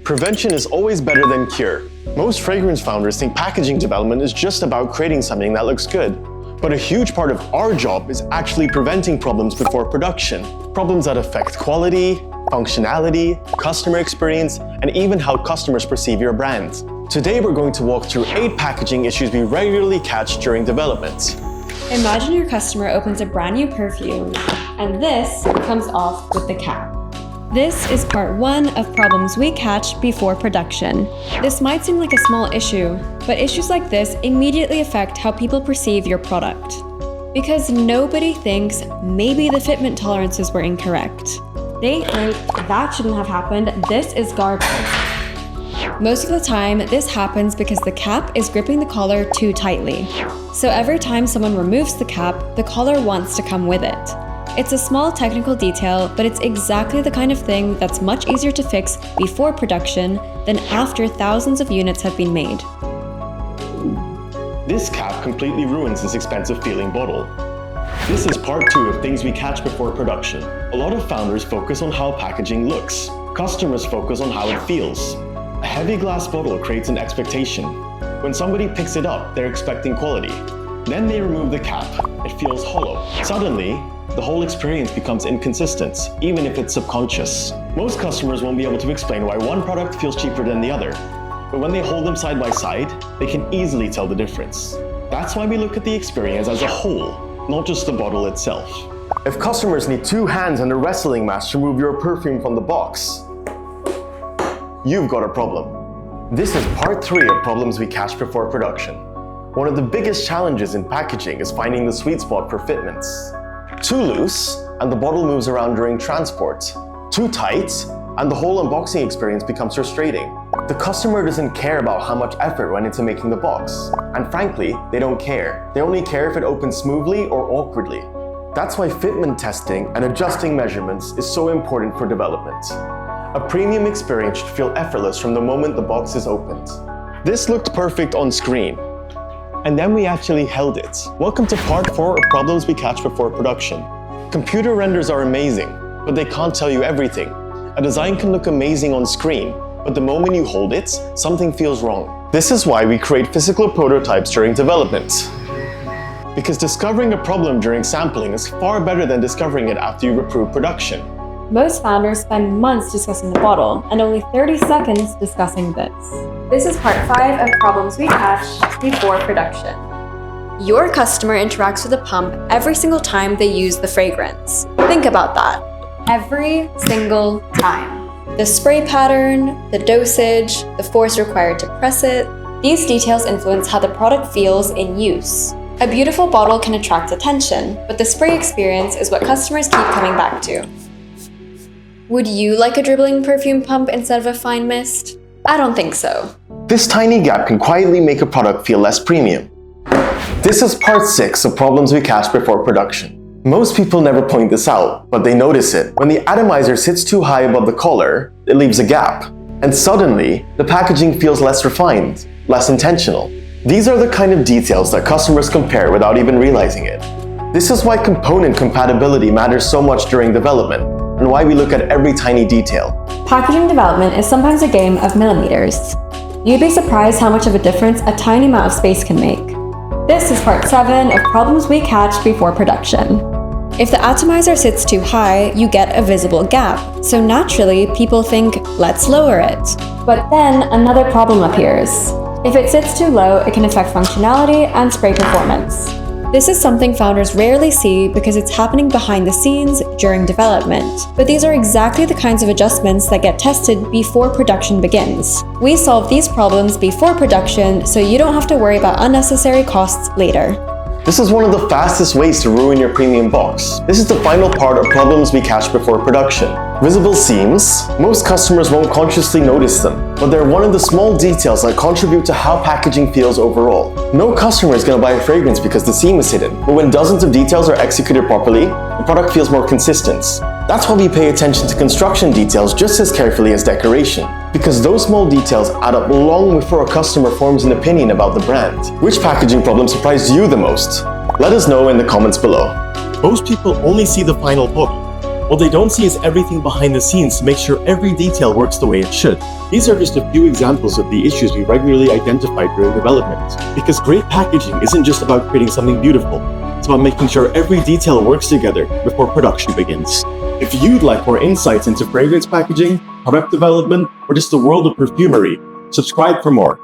Prevention is always better than cure. Most fragrance founders think packaging development is just about creating something that looks good. But a huge part of our job is actually preventing problems before production. Problems that affect quality, functionality, customer experience, and even how customers perceive your brand. Today we're going to walk through 8 packaging issues we regularly catch during development. Imagine your customer opens a brand new perfume, and this comes off with the cap. This is part 1 of problems we catch before production. This might seem like a small issue, but issues like this immediately affect how people perceive your product. Because nobody thinks maybe the fitment tolerances were incorrect. They think that shouldn't have happened, this is garbage. Most of the time, this happens because the cap is gripping the collar too tightly. So every time someone removes the cap, the collar wants to come with it. It's a small technical detail, but it's exactly the kind of thing that's much easier to fix before production than after thousands of units have been made. This cap completely ruins this expensive feeling bottle. This is part 2 of things we catch before production. A lot of founders focus on how packaging looks. Customers focus on how it feels. A heavy glass bottle creates an expectation. When somebody picks it up, they're expecting quality. Then they remove the cap. It feels hollow. Suddenly, the whole experience becomes inconsistent, even if it's subconscious. Most customers won't be able to explain why one product feels cheaper than the other. But when they hold them side by side, they can easily tell the difference. That's why we look at the experience as a whole, not just the bottle itself. If customers need 2 hands and a wrestling match to remove your perfume from the box, you've got a problem. This is part 3 of problems we catch before production. One of the biggest challenges in packaging is finding the sweet spot for fitments. Too loose, and the bottle moves around during transport. Too tight, and the whole unboxing experience becomes frustrating. The customer doesn't care about how much effort went into making the box. And frankly, they don't care. They only care if it opens smoothly or awkwardly. That's why fitment testing and adjusting measurements is so important for development. A premium experience should feel effortless from the moment the box is opened. This looked perfect on screen. And then we actually held it. Welcome to part 4 of problems we catch before production. Computer renders are amazing, but they can't tell you everything. A design can look amazing on screen, but the moment you hold it, something feels wrong. This is why we create physical prototypes during development. Because discovering a problem during sampling is far better than discovering it after you approve production. Most founders spend months discussing the bottle, and only 30 seconds discussing this. This is part 5 of problems we catch before production. Your customer interacts with the pump every single time they use the fragrance. Think about that. Every single time. The spray pattern, the dosage, the force required to press it. These details influence how the product feels in use. A beautiful bottle can attract attention, but the spray experience is what customers keep coming back to. Would you like a dribbling perfume pump instead of a fine mist? I don't think so. This tiny gap can quietly make a product feel less premium. This is part 6 of problems we catch before production. Most people never point this out, but they notice it. When the atomizer sits too high above the collar, it leaves a gap. And suddenly, the packaging feels less refined, less intentional. These are the kind of details that customers compare without even realizing it. This is why component compatibility matters so much during development, and why we look at every tiny detail. Packaging development is sometimes a game of millimeters. You'd be surprised how much of a difference a tiny amount of space can make. This is part 7 of problems we catch before production. If the atomizer sits too high, you get a visible gap. So naturally, people think, let's lower it. But then another problem appears. If it sits too low, it can affect functionality and spray performance. This is something founders rarely see because it's happening behind the scenes during development. But these are exactly the kinds of adjustments that get tested before production begins. We solve these problems before production so you don't have to worry about unnecessary costs later. This is one of the fastest ways to ruin your premium box. This is the final part of problems we catch before production. Visible seams. Most customers won't consciously notice them, but they're one of the small details that contribute to how packaging feels overall. No customer is going to buy a fragrance because the seam is hidden, but when dozens of details are executed properly, the product feels more consistent. That's why we pay attention to construction details just as carefully as decoration, because those small details add up long before a customer forms an opinion about the brand. Which packaging problem surprised you the most? Let us know in the comments below. Most people only see the final bottle, What they don't see is everything behind the scenes to make sure every detail works the way it should. These are just a few examples of the issues we regularly identify during development. Because great packaging isn't just about creating something beautiful, it's about making sure every detail works together before production begins. If you'd like more insights into fragrance packaging, product development, or just the world of perfumery, subscribe for more.